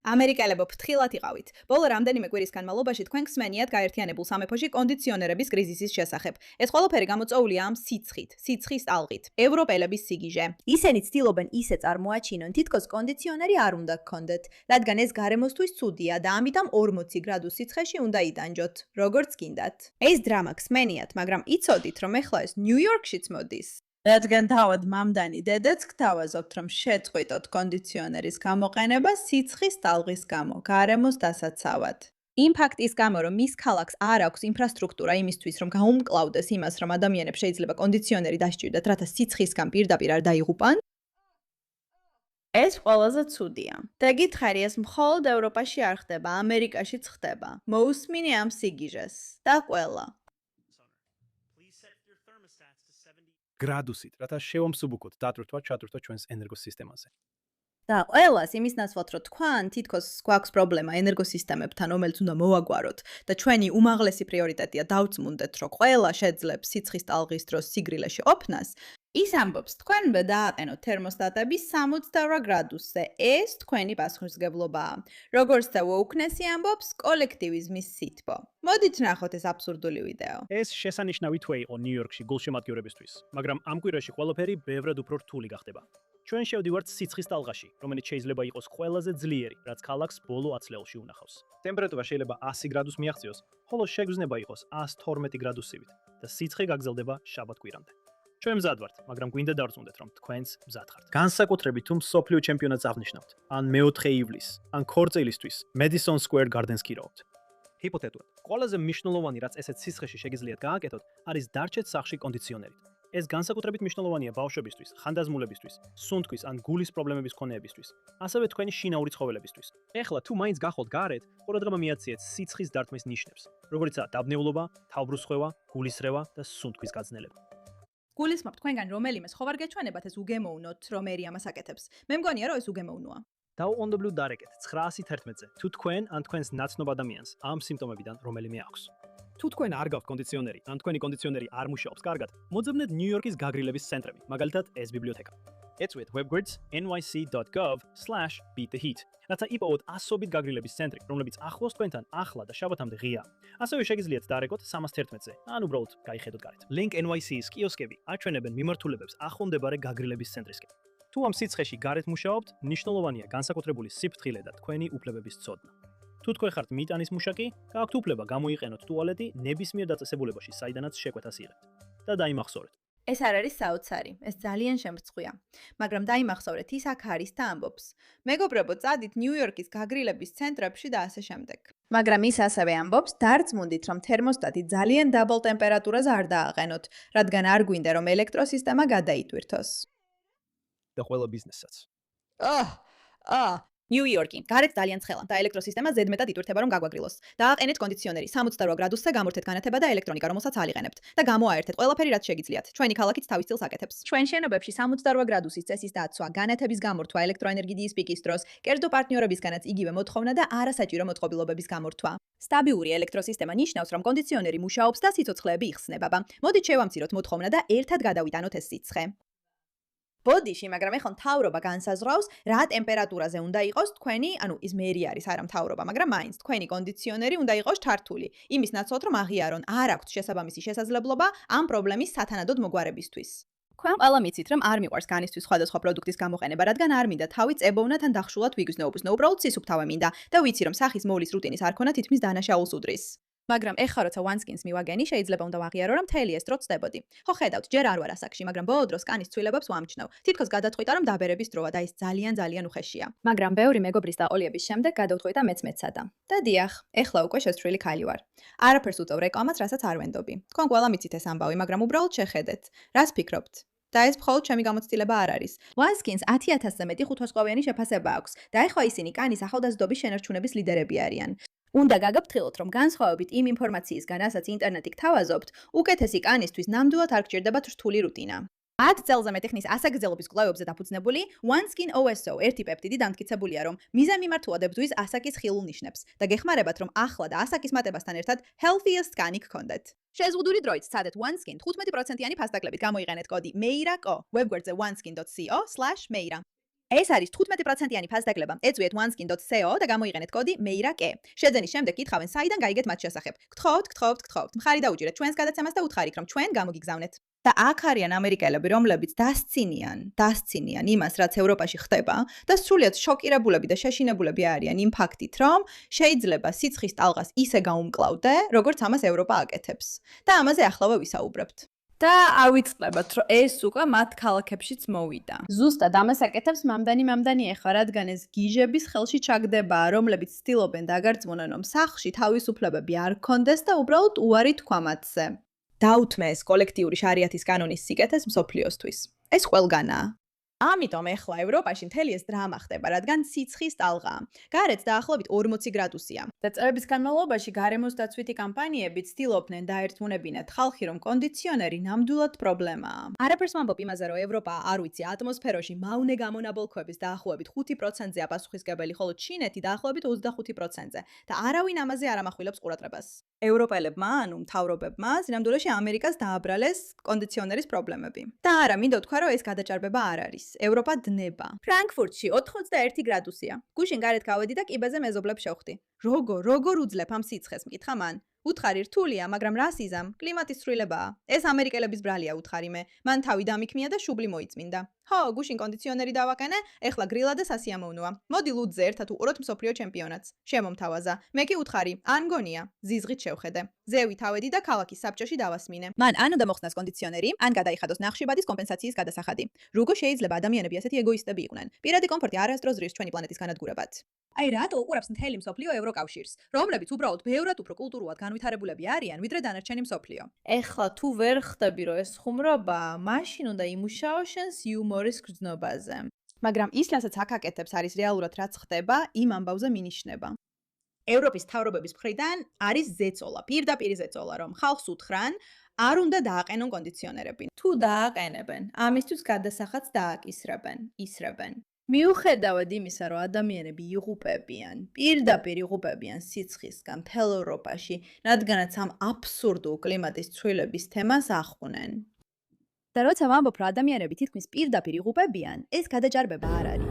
ამერიკელებო ფრთხილად იყავით. ბოლო რამდენიმე კვირის განმავლობაში თქვენ გსმენიათ გაერთიანებულ სამეფოში კონდიციონერების კრიზისის შესახებ. ეს ყველაფერი გამოწვეულია ამ სიცხის ტალღით. ევროპელების სიგიჟე. ისინი ცდილობენ ისე წარმოაჩინონ, თითქოს კონდიციონერი არ უნდა გქონდეთ, რადგან ეს გარემოსთვის ცუდია და ამიტომ 40 გრადუს სიცხეში უნდა იტანჯოთ, როგორც გინდათ. ეს დრამა გსმენიათ, მაგრამ იცოდით, რომ ეხლა ეს ნიუ-იორკშიც მოდის. რადგან თავად მამდანი დედაც გთავაზობთ, რომ შეწყვიტოთ კონდიციონერის გამოყენება სიცხის ტალღის გამო, გარემოს დასაცავად. იმ ფაქტის გამო, რომ მის ქალაქს არ აქვს ინფრასტრუქტურა იმისთვის, რომ გაუმკლავდეს იმას, რომ ადამიანებს შეიძლება კონდიციონერი დასჭირდათ, რათა სიცხისგან პირდაპირ არ დაიღუპან, ეს ყველაზე ცუდია. და გითხარი, ეს მხოლოდ ევროპაში არ ხდება, ამერიკაშიც ხდება. მოусმინე ამ სიგიჟეს და ყველა. გრადუსით, რათა შევამსუბუქოთ დატვირთვა-ჩატვირთვა ჩვენს ენერგოსისტემაზე. და ყველას იმის ნაცვლად, რომ თქვენ თითქოს გვაქვს პრობლემა ენერგოსისტემებთან, რომელიც უნდა მოვაგვაროთ და ჩვენი უმაღლესი პრიორიტეტია დავწმუნდეთ, რომ ყველა შეძლებს სიცხის ტალღის დროს სიგრილეში ყოფნას, ის ამბობს, თქვენ დააყენოთ თერმოსტატები 68 გრადუსზე. ეს თქვენი პასუხისმგებლობაა. როგორც და wokeness-ი ამბობს, კოლექტივიზმის სითბო. მოდით ნახოთ ეს აბსურდული ვიდეო. ეს შესანიშნავი თვე იყო ნიუ-იორკში გულშემატკივრებისთვის, მაგრამ ამ კვირაში ყველაფერი ბევრად უფრო რთული გახდება. ჩვენ შევდივართ სიცხის ტალღაში, რომელიც შეიძლება იყოს ყველაზე ძლიერი, რაც ქალაქს ბოლო 10 წლებში უნახავს. ტემპერატურა შეიძლება 100 გრადუს მიაღწიოს, ხოლო შეგრძნება იყოს 112 გრადუსივით და სიცხე გაგრძელდება შაბათ-კვირამდე. ჩვენ მზად ვართ, მაგრამ გვინდა დავწუნდეთ, რომ თქვენც მზად ხართ. განსაკუთრებით თუ მსოფლიო ჩემპიონატს აღნიშნავთ, ან მეოთხე ივლისს, ან ქორწილისთვის, Madison Square Gardens კიროვთ. ჰიპოთეტურად, ყველაზე მნიშვნელოვანი, რაც ესეთ სიცხეში შეგიძლიათ გააკეთოთ, არის დარჩეთ სახლში კონდიციონერით. ეს განსაკუთრებით მნიშვნელოვანია ბავშვებისთვის, ხანდაზმულებისთვის, სუნთქვის ან გულის პრობლემების მქონეებისთვის, ასევე თქვენი შინაური ცხოველებისთვის. ეხლა თუ მაინც გახვალთ გარეთ, ყურადღება მიაქციეთ სიცხის დარტყმის ნიშნებს, როგორიცაა დაბნეულობა, თავბრუსხვევა, გულისრევა და სუნთქვის გაძნელება. გულისხმობ თქვენგან რომელიმე ხო ვარ გეჩვენებათ ეს უგემოვნოთ, რომ ერი ამას აკეთებს. მე მგონია, რომ ეს უგემოვნოა. დაუყოვნებლივ დარეკეთ 911-ზე, თუ თქვენ ან თქვენს ნაცნობ ადამიანს ამ სიმპტომებიდან რომელიმე აქვს. თუ თქვენ არ გაქვთ კონდიციონერი, ან თქვენი კონდიციონერი არ მუშაობს კარგად, მოძებნეთ ნიუ-იორკის გაგრილების ცენტრები, მაგალითად ეს ბიბლიოთეკა. ეწვიეთ webgrids nyc.gov/beat the heat. რათა იპოვოთ ასობით გაგრილების ცენტრი, რომლებიც ახლოს თქვენთან ახლა და შაბათამდე ღია. ასევე შეგიძლიათ დარეკოთ 311-ზე, ან უბრალოდ გაიხედოთ გარეთ. Link NYC-ის კიოსკები აჩვენებენ მიმართულებებს ახლომდებარე გაგრილების ცენტრისკენ. თუ ამ სიცხეში გარეთ მუშაობთ, მნიშვნელოვანია განსაკუთრებული სიფრთხილე და თქვენი უფლებების ცოდნა. თუ თქვენ ხართ მიტანის მუშაკი, გაქვთ უფლება გამოიყენოთ ტუალეტი ნებისმიერ დაწესებულებაში, საიდანაც შეკვეთას იღებთ. და დაიმახსოვრეთ. ეს არ არის საოცარი, ეს ძალიან შემრცხვია. მაგრამ დაიმახსოვრეთ, ის აქ არის და ამბობს. მეგობრებო, წადით ნიუ-იორკის გაგრილების ცენტრებში და ასე შემდეგ. მაგრამ ის ასევე ამბობს, დარწმუნდით, რომ თერმოსტატი ძალიან დაბალ ტემპერატურაზე არ დააყენოთ, რადგან არ გვინდა, რომ ელექტროსისტემა გადაითვირთოს. და ყველა ბიზნესსაც. ნიუ-იორკი, გარეთ ძალიან ცხელა და ელექტროსისტემა ზედმეტად იტვირთება, რომ გაგვაგრილოს. დააყენეთ კონდიციონერი 68 გრადუსზე, გამორთეთ განათება და ელექტრონიკა, რომელსაც ალიღენებთ და გამოაერთეთ ყველაფერი, რაც შეგიძლიათ. ჩვენი ქალაქიც თავის წილს აკეთებს. ჩვენ შენობებში 68 გრადუსის წესის დაცვა, განათების გამორთვა, ელექტროენერგიის პიკის დროს, კერძო პარტნიორებისგანაც იგივე მოთხოვნა და არასაჭირო მოწყობილობების გამორთვა. სტაბილური ელექტროსისტემა ნიშნავს, რომ კონდიციონერი მუშაობს და სიცოცხლეები იხსნება. მოდით შევამციროთ მოთხოვნა და ერთად გადავიტანოთ ეს სიცხე. ბოდიში, მაგრამ ეხლა მთავრობა განსაზღვრავს, რა ტემპერატურაზე უნდა იყოს თქვენი, ის მერი არის, არა მთავრობა, მაგრამ მაინც თქვენი კონდიციონერი უნდა იყოს ჩართული. იმის ნაცვლად, რომ აღიარონ, არ აქვთ შესაბამისი შესაძლებლობა ამ პრობლემის სათანადოდ მოგვარებისთვის. თქვენ ყველა მიცით, რომ არ მიყვარს განისთვის სხვადასხვა პროდუქტის გამოყენება, რადგან არ მინდა თავი წებოვნათ ან დახშულად ვიგრძნოებოს, უბრალოდ სისუფთავე მინდა და ვიცი, რომ სახის მოვლის რუტინის არ ქონა თითქმის დანაშაულს უდრის. მაგრამ ეხლა როცა OneSkin-ს მივაგენი, შეიძლება უნდა ვაღიარო, რომ მთელი ეს დრო წდებოდი. ხო ხედავთ, ჯერ არ ვარ ასაკში, მაგრამ ბოლო დროს კანის ცვლილებებს ვამჩნევ. თითქოს გადაწყვიტა, რომ დაბერების დროა და ეს ძალიან უხეშია. მაგრამ ბევრი მეგობრის და ყოლიების შემდეგ გადავწყვიტა მეცადა. და დიახ, ეხლა უკვე შესწრილი ქალი ვარ. არაფერს უწევ რეკლამას, რასაც არ ვენდობი. თქვენ ყველა მიცით ეს ამბავი, მაგრამ უბრალოდ შეხედეთ. რას ფიქრობთ? და ეს მხოლოდ ჩემი გამოცდილება არ არის. OneSkin-ს 10,000-ზე მეტი ხუთვარსკვლავიანი შეფასება აქვს და ეხლა ისინი კანის ახალგაზრდობის შენარჩუნების ლიდერები არიან. უნდა გაგაფრთხილოთ, რომ განსხვავებით იმ ინფორმაციისგან, რასაც ინტერნეტი გთავაზობთ, უკეთესი კანისთვის ნამდვილად არ გჭირდებათ რთული რუტინა. 10 წელზე მეტი ხნის ასაკგრძელობის კვლევებზე დაფუძნებული OneSkin OSO ერთი პეპტიდი დამტკიცებულია, რომ მიზანმიმართულად ებრძვის ასაკის ხილულ ნიშნებს და გეხმარებათ, რომ ახლა და ასაკის მატებასთან ერთად healthiest კანი გქონდეთ. შეზღუდული დროით სცადეთ OneSkin 15%-იანი ფასდაკლებით გამოიყენეთ კოდი MEIRA.co webguard-ზე oneskin.co/meira. ეს არის 15%-იანი ფასდაგლება. ეწვიეთ oneskin.co და გამოიყენეთ კოდი MEIRAK. შეძენის შემდეგ კითხავენ, საიდან გაიგეთ მათ შესახებ. გთხოვთ. მხარი დაუჭირეთ ჩვენს გადაცემას და უთხარით, რომ ჩვენ გამოგიგზავნეთ. და აქ არიან ამერიკელები, რომლებიც დასცინიან იმას, რაც ევროპაში ხდება და სრულიად შოკირებულები და შეშინებულები არიან იმ ფაქტით, რომ შეიძლება სიცხის ტალღას ისე გაუმკლავდე, როგორც ამას ევროპა აკეთებს. და ამაზე ახლავე ვისაუბრებთ. და ავიწყდებათ, რომ ეს უკვე მათ ქალაქებშიც მოვიდა. ზუსტად ამას აკეთებს მამდანი ეხლა, რადგან ეს გიჟების ხელში ჩაგდებაა, რომლებიც ცდილობენ დაგარწმუნონ, რომ სახლში თავისუფლებები არ გქონდეს და უბრალოდ უარი თქვა მათზე. დაუთმე ეს კოლექტიური შარიათის კანონის სიკეთეს მსოფლიოსთვის. ეს ყველგანაა. ამიტომ ეხლა ევროპაში მთელი ეს დრამა ხდება, რადგან სიცხის ტალღაა. გარეთ დაახლოებით 40 გრადუსია. და წლების განმავლობაში გარემოს დაცვითი კამპანიები ცდილობდნენ დაერთმუნებინათ ხალხი, რომ კონდიციონერი ნამდვილად პრობლემაა. არაფერს ვამბობ იმაზე, რომ ევროპა, არ ვიცი, ატმოსფეროში მავნე გამონაბოლქვების დაახლოებით 5%-ია პასუხისმგებელი, ხოლო ჩინეთი დაახლოებით 25%-ზე და არავინ ამაზე არ ამახვილებს ყურადღებას. ევროპელებმა, ანუ მთავრობებმა, სინამდვილეში ამერიკას დააბრალეს კონდიციონერის პრობლემები. და არა, მინდა ვთქვა, რომ ეს გადაჭარბება არ არის. ევროპა დნება. ფრანკფურტში 81 გრადუსია. გუშინ გარეთ გავედი და კიბეზე მეზობლებს შევხვდი. როგორ უძლებ ამ სიცხეს, მკითხა მან. უთხარი რთულია, მაგრამ რას იზამ? კლიმატის ცვლილებაა. ეს ამერიკელების ბრალია უთხარი მე. მან თავი დამიქმნია და შუბლი მოიწმინდა. ხო, გუშინ კონდიციონერი დავაკენე, ეხლა გრილა და სასიამოვნოა. მოდი ლუდზე ერთად უყუროთ მსოფლიო ჩემპიონატს. შემომთავაზა. მე კი უთხარი, ან გონია, ზიზღით შევხედე. ზევით ავედი და ქალაქის საბჭოში დავასმინე. მან ან უნდა მოხსნას კონდიციონერი, ან გადაიხადოს ნახშირბადის კომპენსაციის გადასახადი. როგორ შეიძლება ადამიანები ასეთი ეგოისტები იყვნენ? პირადი კომფორტი არასდროს ზრდის ჩვენი პლანეტის განადგურებად. აი რატო უყურებს მთელი მსოფლიო ევროკავშირს, რომლებიც უბრალოდ ბევრად უფრო კულტურულად განვითარებულები არიან, ვიდრე დანარჩენი მსოფლიო. ეხლა თუ ვერ ხდები, რომ ეს ხუმრობა, მაშინ უნდა იმუშაო შენს იუმორის გრძნობაზე. მაგრამ ის, რასაც აქ აკეთებს, არის რეალურად რაც ხდება, იმ ამბავზე მინიშნება. ევროპის მთავრობების მხრიდან არის ზეწოლა, პირდაპირ ზეწოლა, რომ ხალხს უთხრან, არ უნდა დააყენონ კონდიციონერები. თუ დააყენებენ, ამისთვის გადასახადს ისრებენ. მიუხედავად იმისა, რომ ადამიანები პირდაპირ იღუპებიან სიცხისგან მთელ ევროპაში, რადგანაც ამ აბსურდულ კლიმატის ცვლილების თემას ახუნენ. და როცა ვამბობ, რომ ადამიანები თითქმის პირდაპირ იღუპებიან, ეს გადაჭარბება არ არის.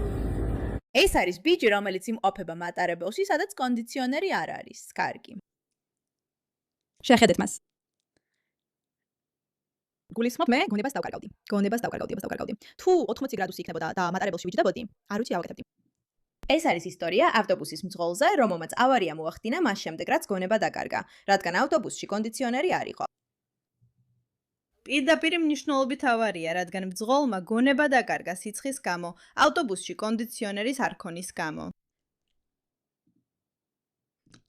ეს არის ბიჭი, რომელიც იმყოფება მატარებელში, სადაც კონდიციონერი არ არის. კარგი. შეხედეთ მას. გულისხმობ, მე გონებას დავკარგავდი. თუ 80 გრადუსი იქნებოდა და მატარებელში ვიჯდებოდი, არ ვიცი ავაკეთებდი. ეს არის ისტორია ავტობუსის მძღოლზე, რომელმაც ავარია მოახდინა მას შემდეგ, რაც გონება დაკარგა, რადგან ავტობუსში კონდიციონერი არ იყო. პირდაპირ მნიშვნელობით ავარია, რადგან მძღოლმა გონება დაკარგა სიცხის გამო, ავტობუსში კონდიციონერის არ ქონის გამო.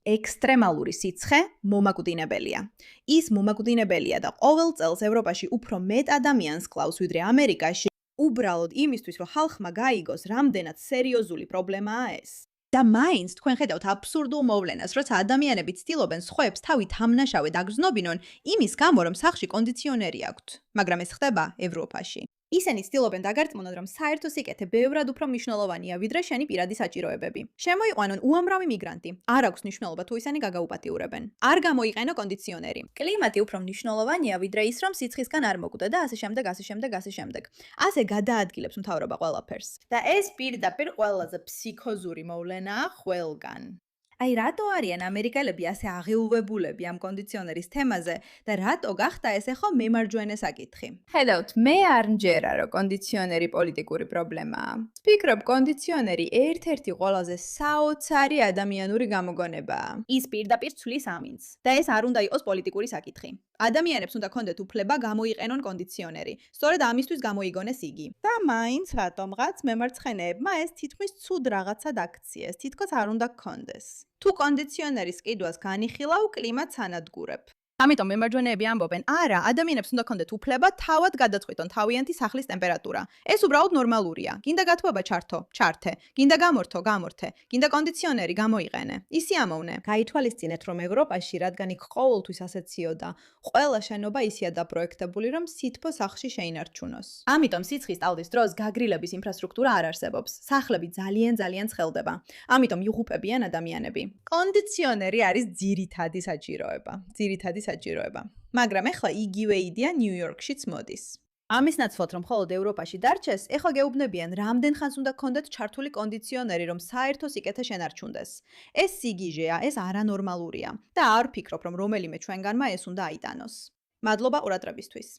ექსტრემალური სიცხე მომაკვდინებელია. ის მომაკვდინებელია და ყოველ წელს ევროპაში უფრო მეტ ადამიანს კლავს, ვიდრე ამერიკაში, უბრალოდ იმისთვის, რომ ხალხმა გაიგოს, რამდენად სერიოზული პრობლემაა ეს. და მაინც თქვენ ხედავთ აბსურდულ მოვლენას, როცა ადამიანები ცდილობენ სხვებს თავი თამნაშავე დაგრძნობინონ იმის გამო, რომ სახლში კონდიციონერი აქვთ. მაგრამ ეს ხდება ევროპაში. ისინი ცდილობენ დაგარწმუნონ, რომ საერთო სიკეთე ბევრად უფრო მნიშვნელოვანია, ვიდრე შენი პირადი საჭიროებები. შემოიყვანონ უამრავი მიგრანტი. არ აქვს მნიშვნელობა თუ ისინი გაგაუპატიურებენ. არ გამოიყენო კონდიციონერი. კლიმატი უფრო მნიშვნელოვანია, ვიდრე ის, რომ სიცხისგან არ მოკვდე და ასე შემდეგ. ასე გადაადგილებს მთავრობა ყველაფერს. და ეს პირდაპირ ყველაზე ფსიქოზური მოვლენაა ყველგან. აი რატო არიან ამერიკელები ასე აღიუვებულები ამ კონდიციონერის თემაზე და რატო გახდა ეს ახო მემარჯვენე საკითხი? ხედავთ, მე არ მჯერა, რომ კონდიციონერი პოლიტიკური პრობლემაა. ვფიქრობ, კონდიციონერი ერთ-ერთი ყველაზე საოცარი ადამიანური გამოგონებაა. ის პირდაპირ ცვლის ამინდს და ეს არ უნდა იყოს პოლიტიკური საკითხი. ადამიანებს უნდა ქონდეთ უფლება გამოიყენონ კონდიციონერი. სწორედ ამისთვის გამოიგონეს იგი. და მაინც რატომღაც მემარცხენეებმა ეს თითქმის ცუდ რაღაცად აქციეს, თითქოს არ უნდა გქონდეს. თუ კონდიციონერის ყიდვას განიხილავ, კლიმატს ანადგურებ. ამიტომ მემარჯვენეები ამბობენ, არა, ადამიანებს უნდა ქონდეთ უფლება თავად გადაწყვიტონ თავიანთი სახლის ტემპერატურა. ეს უბრალოდ ნორმალურია. გინდა გათბობა ჩართე. გინდა გამორთე. გინდა კონდიციონერი გამოიყენე. ისი ამოვნე. გაითვალისწინეთ, რომ ევროპაში, რადგან იქ ყოველთვის ასეციოდა, ყველა შენობა ისეა დაპროექტებული, რომ სითბო სახლში შეინარჩუნოს. ამიტომ სიცხის ტალღის დროს გაგრილების ინფრასტრუქტურა არ არსებობს. სახლები ძალიან ცხელდება. ამიტომ იღუპებიან ადამიანები. კონდიციონერი არის ძირითადი საჭიროება. მაგრამ ეხლა იგივე იდეა ნიუ-იორკშიც მოდის. ამის ნაცვლად რომ მხოლოდ ევროპაში დარჩეს, ეხლა გეუბნებიან, რამდენ ხანს უნდა გქონდეთ ჩართული კონდიციონერი, რომ საერთო სიკეთე შენარჩუნდეს. ეს სიგიჟეა, ეს არანორმალურია და არ ვფიქრობ, რომ რომელიმე ჩვენგანმა ეს უნდა აიტანოს. მადლობა ყურადღებისთვის.